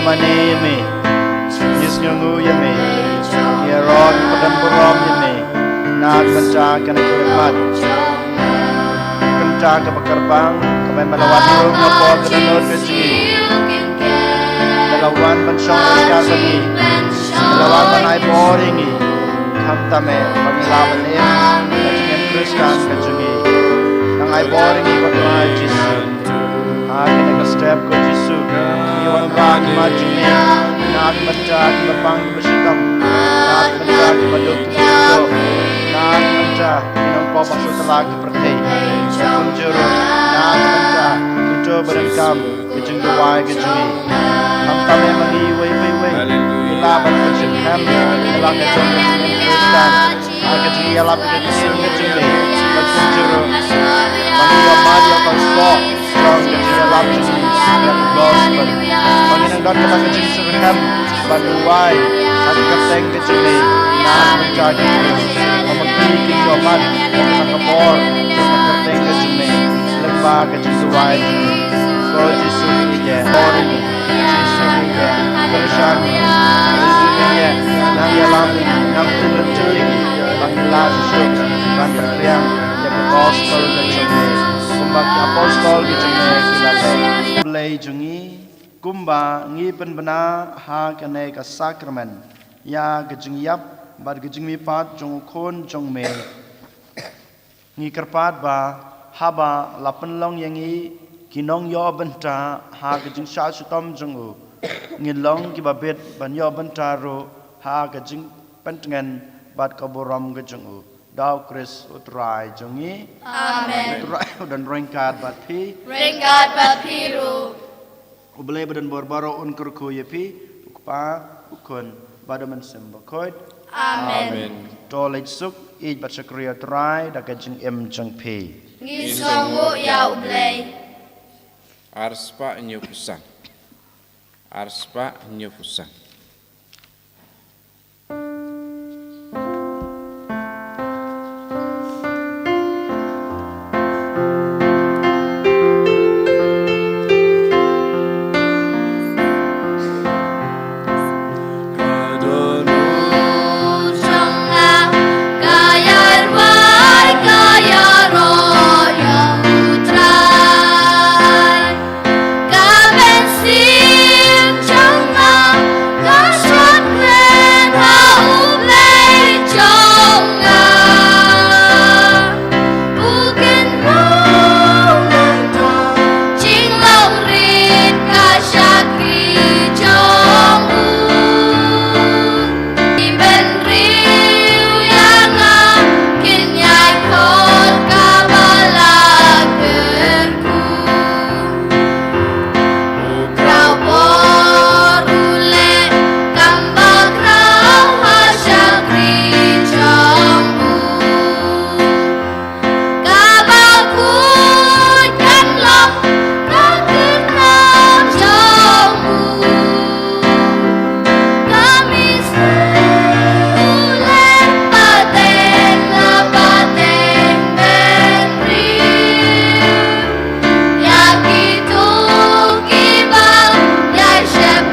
Maneme, Yisnungu Yame, Yaron Padan Burom Yame, Nag Banta Kanikumat, Kanta Kabakarbang, Kamay Malawan Rung Apo Gananod Kajimi, Dalawan Bansong Karbani, Dalawan Banay Boringi, Kamtame, Pangilaban Em, Kajingin Kristan Kajimi, Nangay Boringi Kotumay Jisu, Akin Step Ko Jisu, Iwan Bagi Majumi, Nag Banta Kibapang Basitam, Nag Banta Kibaduk Kibaduk, Nag Banta Minang Popang Sutala Kipertay, Kunjuru, Nag Banta Kito Barangkam, Kijing Duwai Kijimi, Kamtame Magi Wei, Ilaban Kijing Ham, Ilang Kijing Kristan, Kijing Yalap Kijing Kijimi, Kunjuru, Pangiwa Madia Konspo, Strong Kijing Yalap Kijing Gospel, Panginang God Kapag Kijing Surham, Baduwai, At Kateng Kijimi, Nag Banta Kijing, Mamagi Kijoman, Nakapor, Kateng Kijimi, Lemba Kijing Duwai, Ko Jisu Ije, Boring, Jisu Ije, Bershan, Jisu Ije, Nang Yalam, Nang Tulun Tuling, Bangla Syuk, Banteriang, Jaga Gospel Kijimi, Kumbak Apostol Kijimi, Kilate, Blay Jungi, Kumba, Ngi Penbena, Ha Kane Ka Sakramen, Ya Kijing Yap, Bad Kijing Mipat, Jung Kon Jung Me, Ngi Kerpat Ba, Haba, Lapan Long Yangi, Kinong Yo Benta, Ha Kijing Sha Sutom Jungu, Ngilong Kibabit, Ban Yo Benta Ro, Ha Kijing Pentengen, Bad Kaboram Kijungu, Dau Chris Utrai Jungi, Amen. Utrai dan Ringkat Bad Pi, Ringkat Bapiru. Ublay Badan Borbaro Unkurku Yepi, Ukpa, Ukun, Badaman Simbakoid, Amen. Tolej Suk, Ij Batsakriya Trai, Da Kijing Em Jung Pi. Ngisongu ya ublay. Arspa Nyufusan.